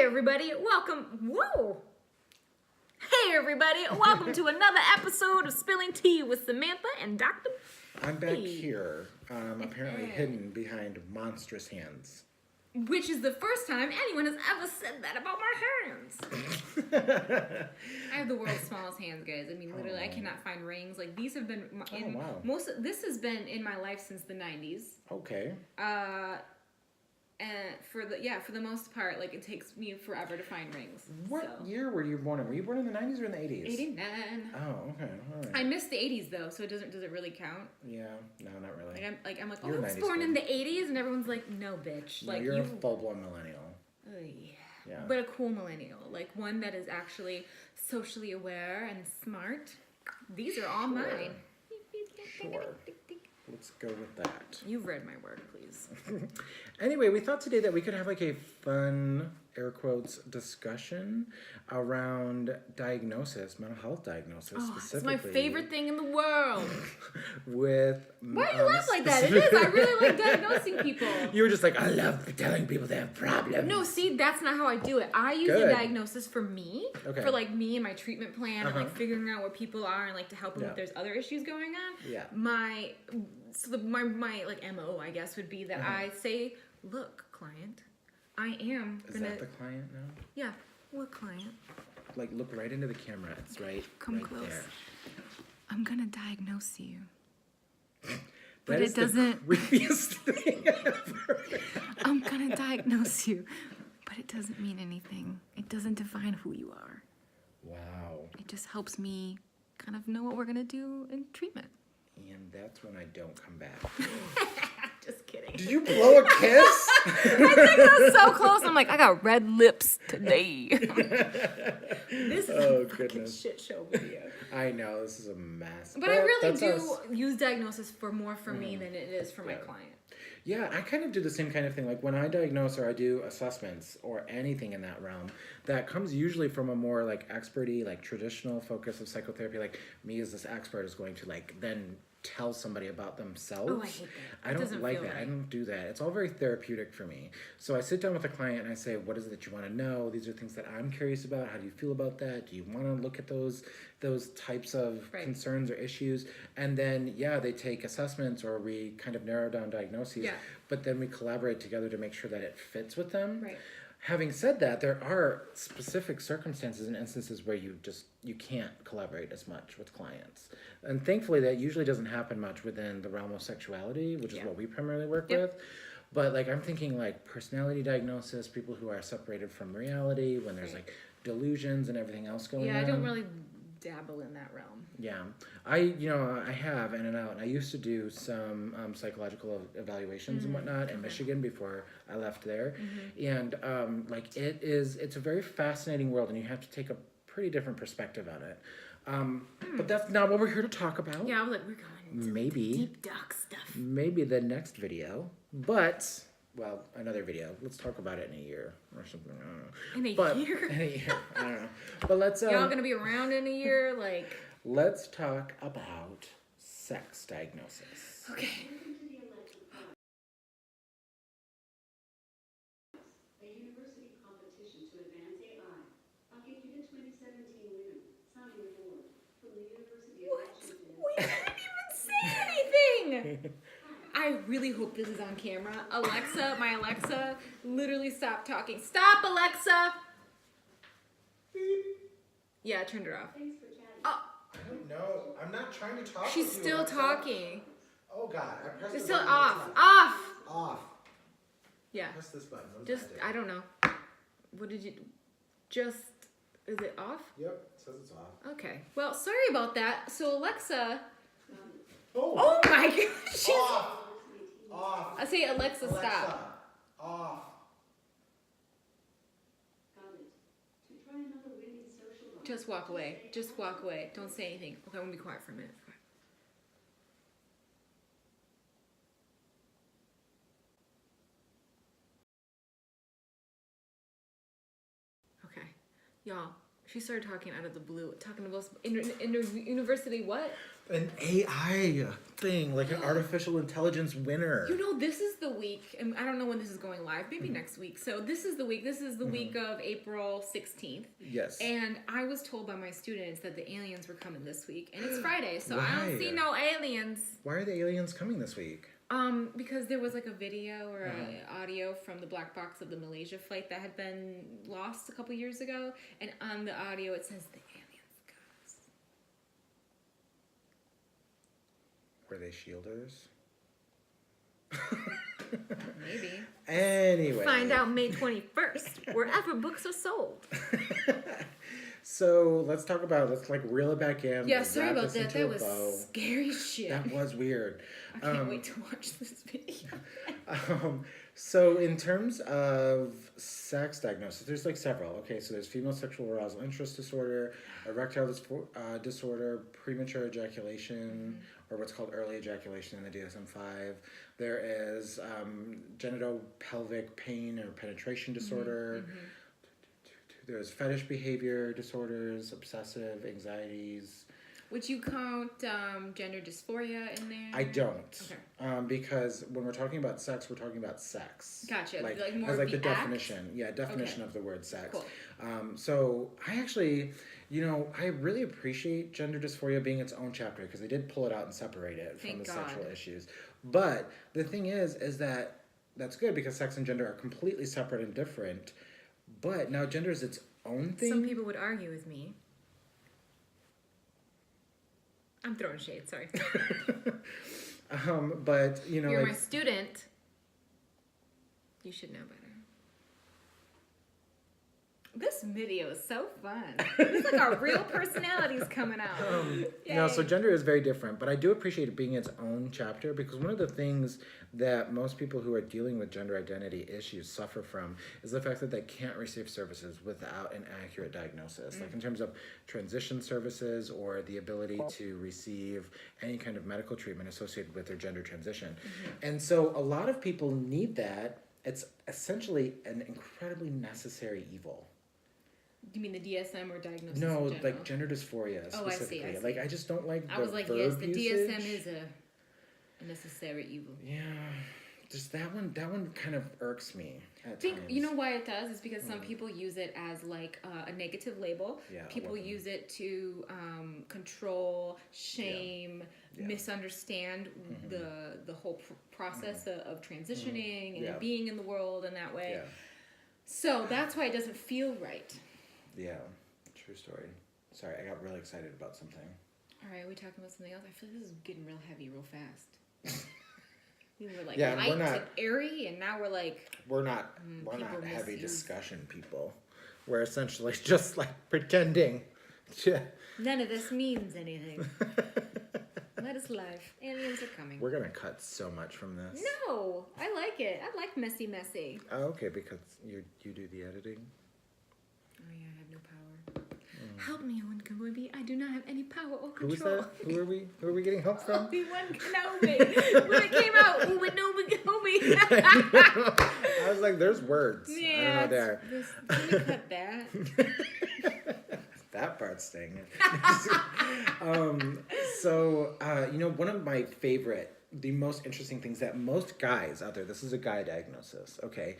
everybody, welcome to another episode of Spilling Tea with Samantha and Dr. I'm back here, apparently hidden behind monstrous hands. Which is the first time anyone has ever said that about my hands. I have the world's smallest hands, guys. I mean, literally, I cannot find rings. Like, these have been this has been in my life since the 90s. Okay. And for the most part, like, it takes me forever to find rings. What year were you born in? Were you born in the 90s or in the 80s? 89. Oh, okay. All right. I missed the 80s though, so does it really count? Yeah, no, not really. I'm like, oh, I was born in the 80s, and everyone's like, no, bitch. No, Like, you're a full-blown millennial. Yeah. But a cool millennial, like one that is actually socially aware and smart. These are all mine. Sure. Let's go with that. You've read my work, please. Anyway, we thought today that we could have like a fun, air quotes, discussion around diagnosis, mental health diagnosis specifically. It's my favorite thing in the world. Why do you laugh like that? It is. I really like diagnosing people. You were just like, I love telling people they have problems. No, see, that's not how I do it. I use the diagnosis for me, for like me and my treatment plan, and like figuring out where people are, and like to help them if there's other issues going on. Yeah. My like MO, I guess, would be that I say, look, client, I am gonna... Is that the client now? Yeah. What client? Like, look right into the camera. It's right. Come right close. There. I'm gonna diagnose you. But it doesn't. The creepiest thing ever. I'm gonna diagnose you, but it doesn't mean anything. It doesn't define who you are. Wow. It just helps me kind of know what we're gonna do in treatment. And that's when I don't come back. Just kidding. Did you blow a kiss? I think that was so close. I'm like, I got red lips today. This is a fucking shit show video. I know, this is a mess. But I really do use diagnosis for me than it is for my client. Yeah, I kind of do the same kind of thing. Like when I diagnose or I do assessments or anything in that realm, that comes usually from a more like experty, like traditional focus of psychotherapy. Like me as this expert is going to like then tell somebody about themselves. Oh, I hate that. I don't like that. Right. I don't do that. It's all very therapeutic for me. So I sit down with a client and I say, what is it that you want to know? These are things that I'm curious about. How do you feel about that? Do you want to look at those types of concerns or issues? And then, they take assessments or we kind of narrow down diagnoses. Yeah. But then we collaborate together to make sure that it fits with them. Right. Having said that, there are specific circumstances and instances where you can't collaborate as much with clients. And thankfully, that usually doesn't happen much within the realm of sexuality, which is what we primarily work with. But like I'm thinking like personality diagnosis, people who are separated from reality, when there's like delusions and everything else going on. Yeah, I don't really dabble in that realm. Yeah, I have in and out. And I used to do some psychological evaluations and whatnot in Michigan before I left there, and it's a very fascinating world, and you have to take a pretty different perspective on it. But that's not what we're here to talk about. Yeah, I was like, we're going into deep dark stuff. Maybe the next video, but. Well, another video. Let's talk about it in a year or something. I don't know. In a year? I don't know. But let's... Y'all gonna be around in a year? Like... Let's talk about sex diagnosis. Okay. A university competition to advance AI. I'll give you the 2017 winner, Sonny Award, from the University of Washington. We didn't even say anything! I really hope this is on camera. Alexa, my Alexa, literally stopped talking. Stop, Alexa! Beep. Yeah, I turned her off. Thanks for chatting. Oh. I don't know. I'm not trying to talk She's with you, still Alexa. talking. Oh, God. I pressed It's the still button. off. Off! Off. Yeah. Press this button. I don't know. What did you... Is it off? Yep. It says it's off. Okay. Well, sorry about that. So, Alexa... Oh my God. She's... Off. I say, Alexa, stop. Off. Got it. To try another winning social life. Just walk away. Just walk away. Don't say anything. Okay, I'm going to be quiet for a minute. Okay. Y'all, She started talking out of the blue, talking about university what? An AI thing, like an artificial intelligence winner. You know, this is the week, and I don't know when this is going live, maybe next week. So this is the week of April 16th. Yes. And I was told by my students that the aliens were coming this week. And it's Friday, so I don't see no aliens. Why are the aliens coming this week? Because there was like a video or audio from the black box of the Malaysia flight that had been lost a couple years ago. And on the audio it says the aliens got us. Were they shielders? Maybe. Anyway. Find out May 21st, wherever books are sold. So let's like reel it back in. Yeah, sorry about that. That was scary shit. That was weird. I can't wait to watch this video. So in terms of sex diagnosis, there's like several. Okay, so there's female sexual arousal interest disorder, erectile disorder, premature ejaculation, or what's called early ejaculation in the DSM-5. There is genital pelvic pain or penetration disorder. There's fetish behavior disorders, obsessive anxieties. Would you count gender dysphoria in there? I don't. Okay. Because when we're talking about sex, we're talking about sex. Gotcha. Like more as like the definition. act? Yeah, definition of the word sex. Cool. So I actually, I really appreciate gender dysphoria being its own chapter because they did pull it out and separate it from the sexual issues. But the thing is that that's good because sex and gender are completely separate and different. But now gender is its own thing. Some people would argue with me. I'm throwing shade, sorry. But, You're my student. You should know better. This video is so fun. It's like our real personalities coming out. No, so gender is very different, but I do appreciate it being its own chapter because one of the things that most people who are dealing with gender identity issues suffer from is the fact that they can't receive services without an accurate diagnosis, like in terms of transition services or the ability to receive any kind of medical treatment associated with their gender transition. And so a lot of people need that. It's essentially an incredibly necessary evil. You mean the DSM or diagnosis? No, in general? like gender dysphoria specifically. I see. Like I just don't like the I was like, verb yes, the usage. DSM is a necessary evil. Yeah, just that one kind of irks me at times. You know why it does? Is because some Mm. people use it as like a negative label. Yeah, People use it to control, shame, misunderstand the whole process of transitioning and being in the world in that way. Yeah. So that's why it doesn't feel right. Yeah, true story. Sorry, I got really excited about something. All right, are we talking about something else? I feel like this is getting real heavy real fast. We were like Yeah, light we're not- and airy, and now we're like... We're not people heavy misuse. discussion people. We're essentially just like pretending. to- None of this means anything. Let us live. Aliens are coming. We're gonna cut so much from this. No, I like it. I like messy. Oh, okay, because you do the editing. Oh yeah, I have no power. Help me, Owen Kenobi. I do not have any power or Who is control. that? Who are we getting help from? Obi-Wan Kenobi. When it came out, Kenobi. I was like, there's words. Yeah, I don't know there. Can we cut that? That part's staying in. One of my the most interesting things that most guys out there, this is a guy diagnosis, okay?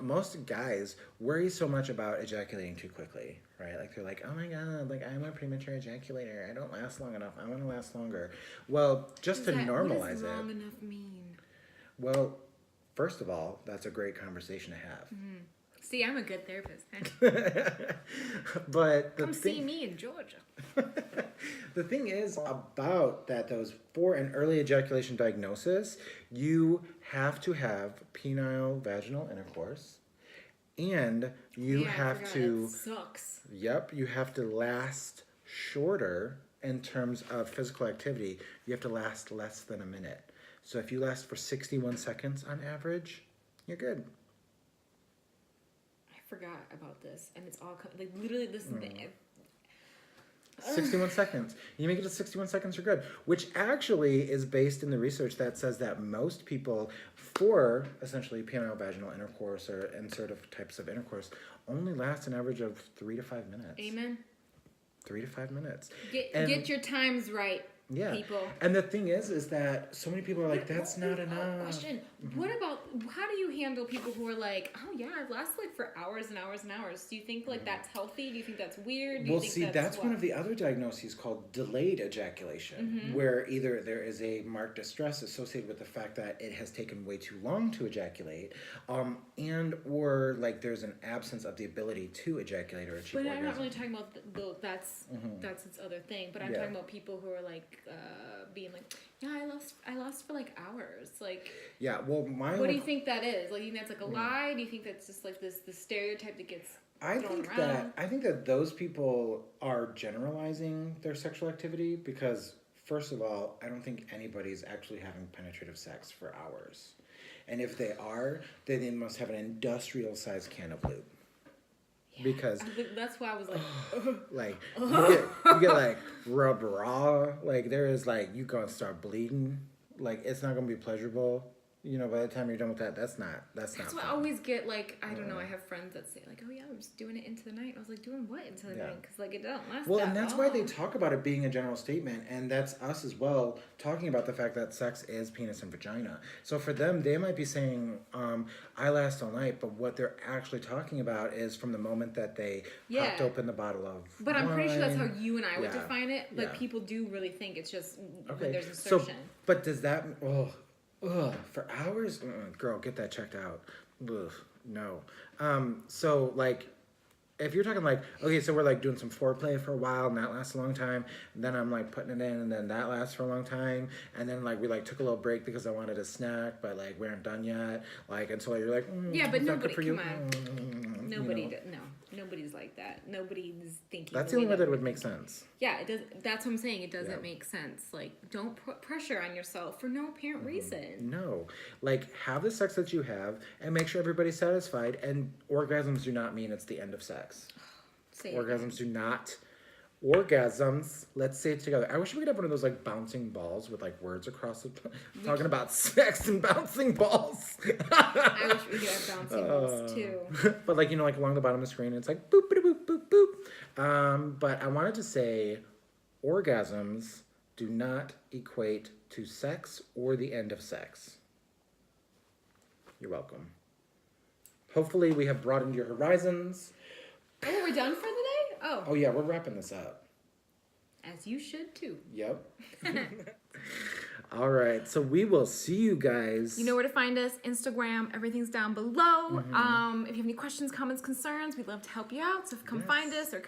Most guys worry so much about ejaculating too quickly, right? Like they're like, oh my God, like I'm a premature ejaculator. I don't last long enough. I want to last longer. Well, just to normalize what does it. long enough mean? Well, first of all, that's a great conversation to have. See, I'm a good therapist. But Come see me in Georgia. The thing is about that, those for an early ejaculation diagnosis, you have to have penile vaginal intercourse, and you have to. That sucks. Yep, you have to last shorter in terms of physical activity. You have to last less than a minute. So if you last for 61 seconds on average, you're good. I forgot about this, and it's all like literally this. 61 seconds. You make it to 61 seconds, you're good. Which actually is based in the research that says that most people, for essentially penile vaginal intercourse or insertive types of intercourse, only last an average of 3 to 5 minutes. Amen. 3 to 5 minutes. Get your times right. Yeah. People. And the thing is that so many people are like, that's not enough. Question. What about, how do you handle people who are like, oh yeah, I've lasted like for hours and hours and hours. Do you think like that's healthy? Do you think that's weird? Do Well, you think that's one of the other diagnoses called delayed ejaculation, where either there is a marked distress associated with the fact that it has taken way too long to ejaculate, and or like there's an absence of the ability to ejaculate or achieve orgasm. But I'm not really talking about that's its other thing. But I'm talking about people who are like being like, yeah, I lost for like hours. Like, yeah, well, what do you think that is? Like, you think that's like a lie? Do you think that's just like the stereotype that gets thrown around? I think that those people are generalizing their sexual activity because, first of all, I don't think anybody's actually having penetrative sex for hours, and if they are, then they must have an industrial-sized can of lube. Because that's why I was like, like you get like rub raw, like there is like you gonna start bleeding, like it's not gonna be pleasurable. You know, by the time you're done with that, that's not. That's what I always get. Like, I don't know. I have friends that say like, "Oh yeah, I'm just doing it into the night." I was like, "Doing what into the night?" Because like it doesn't last. Well, and that's why they talk about it being a general statement, and that's us as well talking about the fact that sex is penis and vagina. So for them, they might be saying, "I last all night," but what they're actually talking about is from the moment that they popped open the bottle of. But I'm pretty sure that's how you and I would define it. Like people do really think it's just when there's insertion. So, but does that? Ugh, for hours? Girl, get that checked out. Ugh, no. So, like, if you're talking, like, okay, so we're, like, doing some foreplay for a while, and that lasts a long time, and then I'm, like, putting it in, and then that lasts for a long time, and then, like, we, like, took a little break because I wanted a snack, but, like, we aren't done yet, like, until you're like, yeah, but nobody, come on. Nobody, nobody's like that. Nobody's thinking. That's the only way that would make sense. Yeah, it does. That's what I'm saying. It doesn't make sense. Like, don't put pressure on yourself for no apparent reason. No, like have the sex that you have, and make sure everybody's satisfied. And orgasms do not mean it's the end of sex. Orgasms do not. Orgasms. Let's say it together. I wish we could have one of those like bouncing balls with like words across it. Talking about sex and bouncing balls. I wish we could have bouncing balls too. But like like along the bottom of the screen, it's like boop boop boop boop boop. But I wanted to say, orgasms do not equate to sex or the end of sex. You're welcome. Hopefully, we have broadened your horizons. Oh, we're done for the day? Oh. Oh, yeah, we're wrapping this up. As you should, too. Yep. All right, so we will see you guys. You know where to find us. Instagram, everything's down below. If you have any questions, comments, concerns, we'd love to help you out. So come find us or,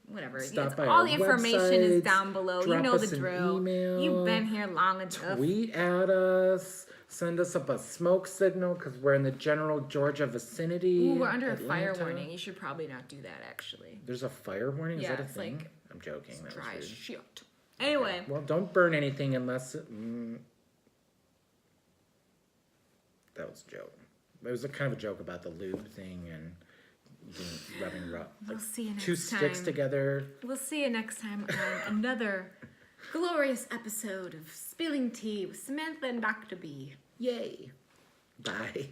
whatever. Stop by all our the information websites, is down below. You know the drill. Email, You've been here long enough. Tweet at us. Send us up a smoke signal because we're in the general Georgia vicinity. Ooh, we're under Atlanta. a fire warning. You should probably not do that, actually. There's a fire warning? Yeah, is that a it's thing? like I'm joking. That dry was weird. shit. Anyway. Okay. Well, don't burn anything unless... that was a joke. It was a kind of a joke about the lube thing and rubbing We'll see you next two time. sticks together. We'll see you next time on another glorious episode of Spilling Tea with Samantha and Dr. B. Yay. Bye.